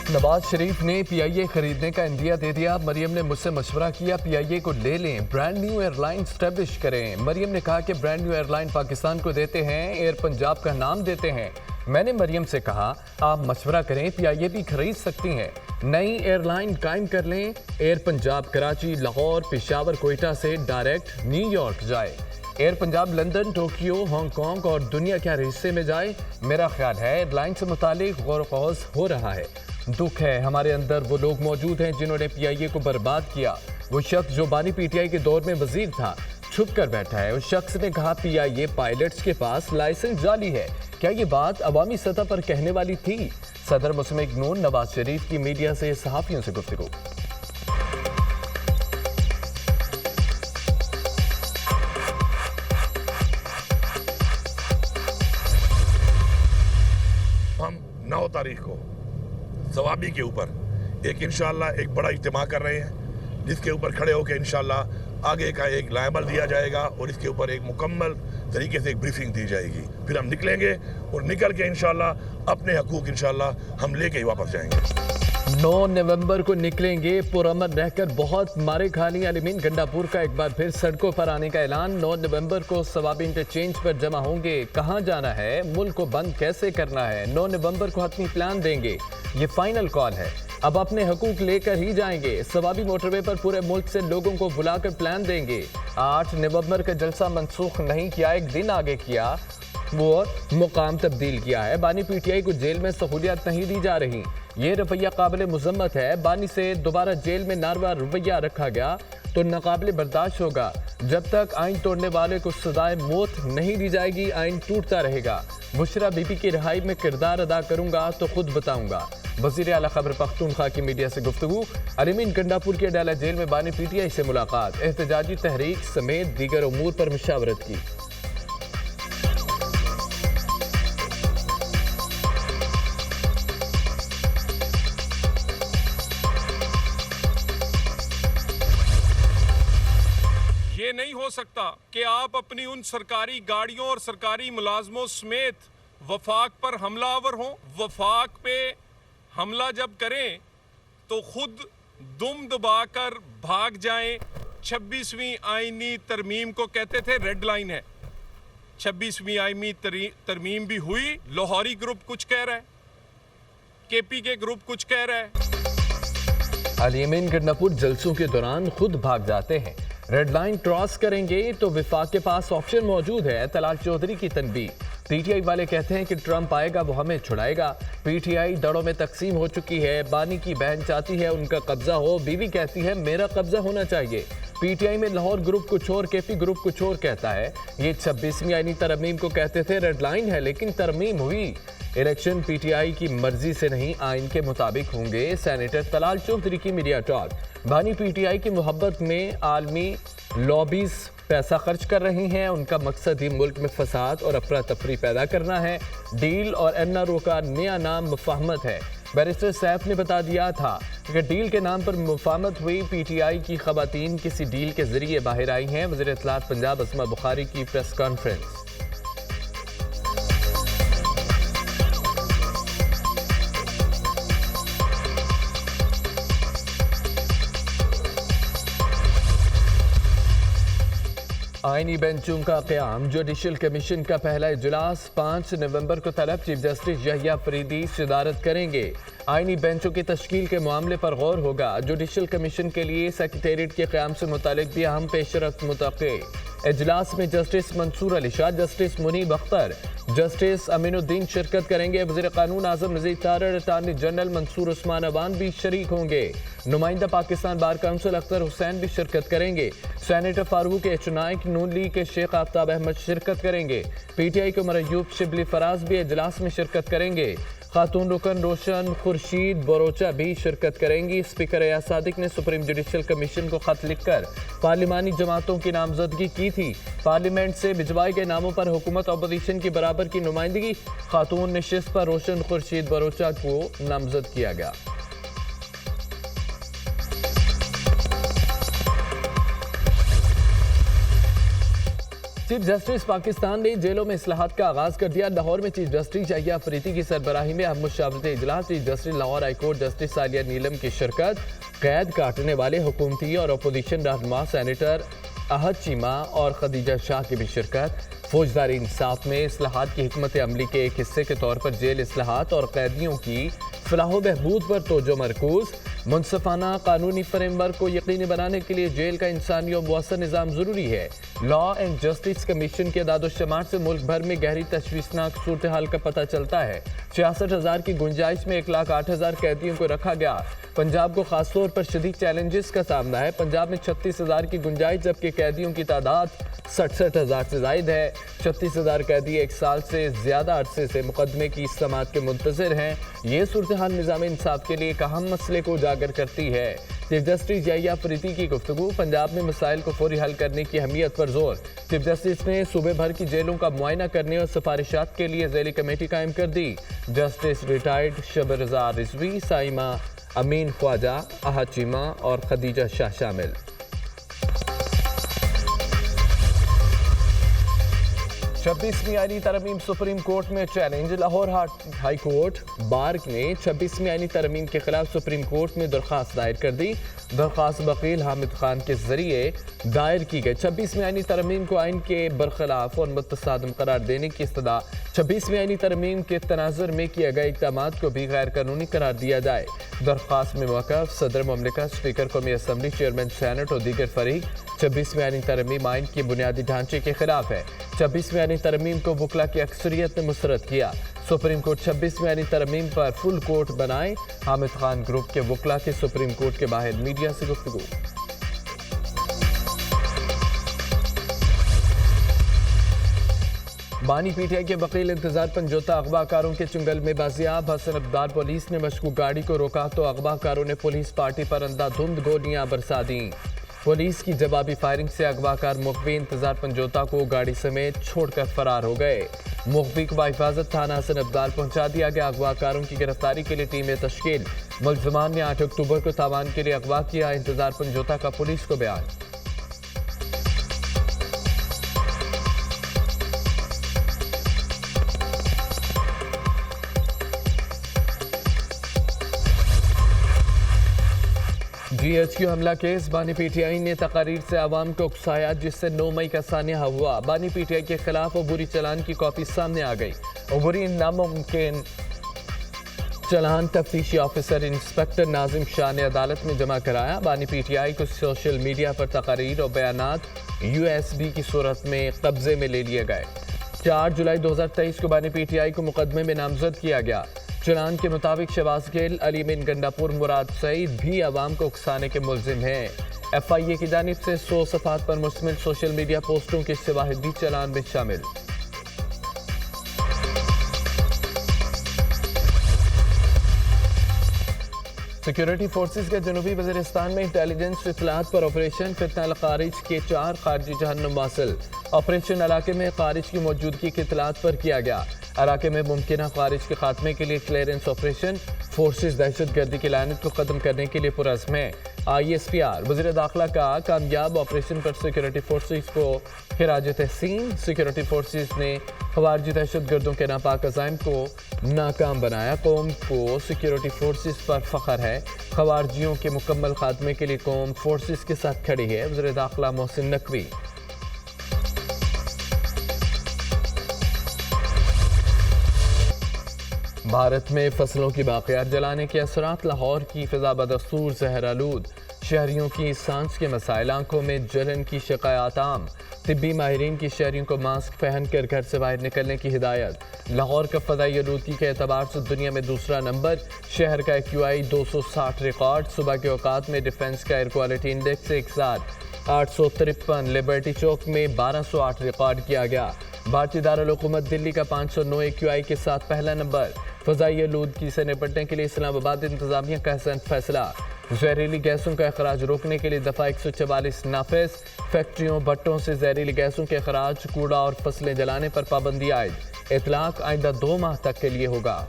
नवाज शरीफ ने पीआईए खरीदने का इंडिया दे दिया। मरियम ने मुझसे मशवरा किया पीआईए को ले लें, ब्रांड न्यू एयरलाइन स्टैब्लिश करें। मरियम ने कहा कि ब्रांड न्यू एयरलाइन पाकिस्तान को देते हैं, एयर पंजाब का नाम देते हैं। मैंने मरियम से कहा आप मशवरा करें, पीआईए भी खरीद सकती हैं, नई एयरलाइन कायम कर लें। एयर पंजाब कराची, लाहौर, पेशावर, कोयटा से डायरेक्ट न्यूयॉर्क जाए। Air Punjab London, Tokyo, Hong Kong और दुनिया के हर हिस्से में जाए। मेरा ख्याल है एयरलाइन से मुतालिक गौर ख़ौज़ हो रहा है। दुख है हमारे अंदर वो लोग मौजूद हैं जिन्होंने पीआईए को बर्बाद किया। वो शख्स जो बानी पीटीआई के दौर में वजीर था छुप कर बैठा है। उस शख्स ने कहा पीआईए पायलट्स के पास लाइसेंस जाली है। क्या ये बात अवामी सतह पर कहने वाली थी? सदर मुस्लिम नून नवाज शरीफ की मीडिया से सहाफ़ियों से गुफ्तगू। हम 9 तारीख को सवाबी के ऊपर एक इंशाअल्लाह एक बड़ा इज्तिमा कर रहे हैं, जिसके ऊपर खड़े होकर इंशाअल्लाह आगे का एक लायबल दिया जाएगा और इसके ऊपर एक मुकम्मल तरीके से एक ब्रीफिंग दी जाएगी। फिर हम निकलेंगे और निकल के इंशाअल्लाह अपने हकूक इंशाअल्लाह हम लेके ही वापस जाएंगे। 9 नवंबर को निकलेंगे। पुरअमन रहकर बहुत मारे खानी अलीमीन गंडापुर का एक बार फिर सड़कों पर आने का ऐलान। 9 नवंबर को सवाबी इंटरचेंज पर जमा होंगे। कहां जाना है, मुल्क को बंद कैसे करना है, 9 नवंबर को हतमी प्लान देंगे। ये फाइनल कॉल है, अब अपने हकूक लेकर ही जाएंगे। सवाबी मोटरवे पर पूरे मुल्क से लोगों को बुलाकर प्लान देंगे। 8 नवंबर का जलसा मनसूख नहीं किया, एक दिन आगे किया, वो मुकाम तब्दील किया है। बानी पीटीआई को जेल में सहूलियत नहीं दी जा रही, ये रवैया काबिल मुजम्मत है। बानी से दोबारा जेल में नारवा रवैया रखा गया तो नाकाबिल बर्दाश्त होगा। जब तक आइन तोड़ने वाले को सजाए मौत नहीं दी जाएगी, आइन टूटता रहेगा। बुशरा बीबी की रिहाई में किरदार अदा करूंगा तो खुद बताऊंगा। वज़ीर आला खैबर पख्तूनख्वा की मीडिया से गुफ्तगू। अलीमीन गंडापुर के अडाला जेल में बानी पीटीआई से मुलाकात, एहतजाजी तहरीक समेत दीगर उमूर पर मुशावरत की। ये नहीं हो सकता कि आप अपनी उन सरकारी गाड़ियों और सरकारी मुलाजमों समेत वफाक पर हमलावर हों। वफाक पे हमला जब करें तो खुद दुम दबाकर भाग जाएं। 26वीं आईनी तरमीम को कहते थे रेड लाइन है। 26वीं आईनी तरमीम भी हुई। लाहौरी ग्रुप कुछ कह रहा है, केपी के ग्रुप कुछ कह रहा है। अलीमीन गंडापुर जलसों के दौरान खुद भाग जाते हैं। रेड लाइन क्रॉस करेंगे तो विफाक के पास ऑप्शन मौजूद है। तलाल चौधरी की तनबीह। पीटीआई वाले कहते हैं कि ट्रंप आएगा वो हमें छुड़ाएगा। पीटीआई दड़ों में तकसीम हो चुकी है। बानी की बहन चाहती है उनका कब्जा हो, बीवी कहती है मेरा कब्जा होना चाहिए। पीटीआई में लाहौर ग्रुप कुछ और, केपी ग्रुप कुछ और कहता है। ये 26वीं आईनी तरमीम को कहते थे रेड लाइन है, लेकिन तरमीम हुई। इलेक्शन पीटीआई की मर्जी से नहीं आइन के मुताबिक होंगे। सेनेटर तलाल चौधरी की मीडिया टॉक। बानी पीटीआई की मोहब्बत में आलमी लॉबीज पैसा खर्च कर रही हैं। उनका मकसद ही मुल्क में फसाद और अफरा तफरी पैदा करना है। डील और एनआरओ का नया नाम मुफाहमत है। बैरिस्टर सैफ ने बता दिया था कि डील के नाम पर मुफाहमत हुई। पीटीआई की खवातीन किसी डील के जरिए बाहर आई हैं। वज़ीर इत्तलात पंजाब अस्मा बुखारी की प्रेस कॉन्फ्रेंस। आईनी बेंचों का क़याम। जुडिशल कमीशन का पहला इजलास 5 नवंबर को तलब। चीफ जस्टिस यहिया फरीदी सदारत करेंगे। आईनी बेंचों की तश्कील के मामले पर गौर होगा। जुडिशल कमीशन के लिए सेक्रेटेरिएट के क़याम से मुतालिक भी अहम पेशरफ्त मुतवक्के। इजलास में justice Mansoor Ali Shah, justice Munib Akhtar, justice Aminuddin शिरकत करेंगे। वज़ीर कानून आज़म नज़ीर तारड़, अटार्नी जनरल मंसूर उस्मान अवान भी शरीक होंगे। नुमाइंदा पाकिस्तान बार काउंसिल अख्तर हुसैन भी शिरकत करेंगे। Senator Farooq H Naek, Noon league के शेख आफ्ताब अहमद शिरकत करेंगे। पीटीआई के उमर अयूब शिबली फराज भी इजलास में शिरकत करेंगे। खातून रुकन रोशन खुर्शीद बरोचा भी शिरकत करेंगी। स्पीकर एयाज सादिक ने सुप्रीम जुडिशल कमीशन को खत लिखकर पार्लिमानी जमातों की नामजदगी की थी। पार्लियामेंट से भिजवाए गए नामों पर हुकूमत अपोजिशन की बराबर की नुमाइंदगी। खातून नशिस्त पर रोशन खुर्शीद बरोचा को नामजद किया गया। چیف جسٹس پاکستان نے جیلوں میں اصلاحات کا آغاز کر دیا۔ لاہور میں چیف جسٹس یحییٰ فریدی کی سربراہی میں اہم مشاورتی اجلاس۔ Chief justice Lahore high court justice Aalia Neelum کی شرکت۔ قید کاٹنے والے حکومتی اور اپوزیشن رہنما سینیٹر احد چیمہ اور خدیجہ شاہ کی بھی شرکت۔ فوجداری انصاف میں اصلاحات کی حکمت عملی کے ایک حصے کے طور پر جیل اصلاحات اور قیدیوں کی فلاح و بہبود پر توجہ مرکوز۔ منصفانہ قانونی فریم ورک کو یقینی بنانے کے لیے جیل کا انسانی و مؤثر نظام ضروری ہے۔ لا اینڈ جسٹس کمیشن کے اعداد و شمار سے ملک بھر میں گہری تشویشناک صورتحال کا پتہ چلتا ہے۔ 66,000 کی گنجائش میں 1,08,000 قیدیوں کو رکھا گیا۔ پنجاب کو خاص طور پر شدید چیلنجز کا سامنا ہے۔ پنجاب میں 36,000 کی گنجائش جبکہ قیدیوں کی تعداد 67,000 سے زائد ہے۔ 36,000 قیدی ایک سال سے زیادہ عرصے سے مقدمے کی سماعت کے منتظر ہیں۔ یہ صورتحال نظام انصاف کے لیے ایک اہم مسئلے کو اجاگر کرتی ہے۔ چیف جسٹس یحییٰ فریدی کی گفتگو۔ پنجاب میں مسائل کو فوری حل کرنے کی اہمیت پر زور۔ چیف جسٹس نے صوبے بھر کی جیلوں کا معائنہ کرنے اور سفارشات کے لیے ذیلی کمیٹی قائم کر دی۔ جسٹس ریٹائرڈ شب رضا رضوی، سائمہ امین خواجہ، احد چیمہ اور خدیجہ شاہ شامل۔ 26ویں آئینی ترمیم سپریم کورٹ میں challenge. Lahore high court bar نے 26ویں آئینی ترمیم کے خلاف سپریم کورٹ میں درخواست دائر کر دی۔ درخواست وکیل حامد خان کے ذریعے دائر کی گئی۔ 26ویں آئینی ترمیم کو آئین کے برخلاف اور متصادم قرار دینے کی استدعا۔ 26ویں آئینی ترمیم کے تناظر میں کیے گئے اقدامات کو بھی غیر قانونی قرار دیا جائے۔ درخواست میں موقف صدر مملکت، اسپیکر قومی اسمبلی، چیئرمین سینٹ اور دیگر فریق۔ 26ویں آئینی ترمیم آئین کے بنیادی ڈھانچے کے خلاف ہے۔ 26ویں آئینی ترمیم کو وکلاء کی اکثریت نے مسترد کیا۔ سپریم کورٹ 26ویں آئینی ترمیم پر فل کورٹ بنائے۔ حامد خان گروپ کے وکلاء کی سپریم کورٹ کے باہر میڈیا سے گفتگو۔ بانی پی ٹی آئی کے وکیل انتظار پنجوتا اغوا کاروں کے چنگل میں بازیاب۔ حسن ابدال پولیس نے مشکوک گاڑی کو روکا تو اغوا کاروں نے پولیس پارٹی پر اندھا دھند گولیاں برسا دیں۔ پولیس کی جوابی فائرنگ سے اغوا کار مغوی انتظار پنجوتا کو گاڑی سمیت چھوڑ کر فرار ہو گئے۔ مغوی کو بحفاظت تھانہ حسن ابدال پہنچا دیا گیا۔ اغوا کاروں کی گرفتاری کے لیے ٹیمیں تشکیل۔ ملزمان نے 8 اکتوبر کو تاوان کے لیے اغوا کیا۔ انتظار پنجوتا کا پولیس کو بیان۔ جی ایچ کیو حملہ کیس۔ بانی پی ٹی آئی نے تقاریر سے عوام کو اکسایا جس سے 9 مئی کا سانحہ ہوا۔ بانی پی ٹی آئی کے خلاف عبوری چلان کی کاپی سامنے آ گئی۔ عبوری ناممکن چلان تفتیشی آفیسر انسپکٹر ناظم شاہ نے عدالت میں جمع کرایا۔ بانی پی ٹی آئی کو سوشل میڈیا پر تقاریر اور بیانات USB کی صورت میں قبضے میں لے لیے گئے۔ 4 جولائی 2023 کو بانی پی ٹی آئی کو مقدمے میں نامزد کیا گیا۔ چلان کے مطابق شہباز گل، علی من گنڈاپور، مراد سعید بھی عوام کو اکسانے کے ملزم ہیں۔ FIA کی جانب سے 100 صفحات پر مشتمل سوشل میڈیا پوسٹوں کے شواہد بھی چلان میں شامل۔ سیکیورٹی فورسز کے جنوبی وزیرستان میں انٹیلیجنس اطلاعات پر آپریشن فتنہ الخارج کے 4 خارجی جہنم حاصل۔ آپریشن علاقے میں خارج کی موجودگی کی اطلاعات پر کیا گیا۔ علاقے میں ممکنہ خارج کے خاتمے کے لیے کلیئرنس آپریشن۔ فورسز دہشت گردی کی لعنت کو ختم کرنے کے لیے پرعزم ہیں۔ ISPR وزیر داخلہ کا کامیاب آپریشن پر سیکیورٹی فورسز کو خراج تحسین۔ سیکیورٹی فورسز نے خارجی دہشت گردوں کے ناپاک عزائم کو ناکام بنایا۔ قوم کو سیکیورٹی فورسز پر فخر ہے۔ خارجیوں کے مکمل خاتمے کے لیے قوم فورسز کے ساتھ کھڑی ہے۔ وزیر داخلہ محسن نقوی۔ بھارت میں فصلوں کی باقیات جلانے کے اثرات۔ لاہور کی فضا بدستور زہر آلود۔ شہریوں کی سانس کے مسائل، آنکھوں میں جلن کی شکایات عام۔ طبی ماہرین کی شہریوں کو ماسک پہن کر گھر سے باہر نکلنے کی ہدایت۔ لاہور کا فضائی آلودگی کے اعتبار سے دنیا میں دوسرا نمبر۔ شہر کا AQI 260 ریکارڈ۔ صبح کے اوقات میں ڈیفنس کا ایئر کوالٹی انڈیکس 1853۔ لبرٹی چوک میں 1208 ریکارڈ کیا گیا۔ بھارتی دارالحکومت دلی کا 509 AQI کے ساتھ پہلا نمبر۔ فضائی آلودگی سے نپٹنے کے لیے اسلام آباد انتظامیہ کا احسن فیصلہ۔ زہریلی گیسوں کا اخراج روکنے کے لیے دفعہ 144 نافذ۔ فیکٹریوں بھٹوں سے زہریلی گیسوں کے اخراج، کوڑا اور فصلیں جلانے پر پابندی عائد۔ اطلاق آئندہ 2 ماہ تک کے لیے ہوگا۔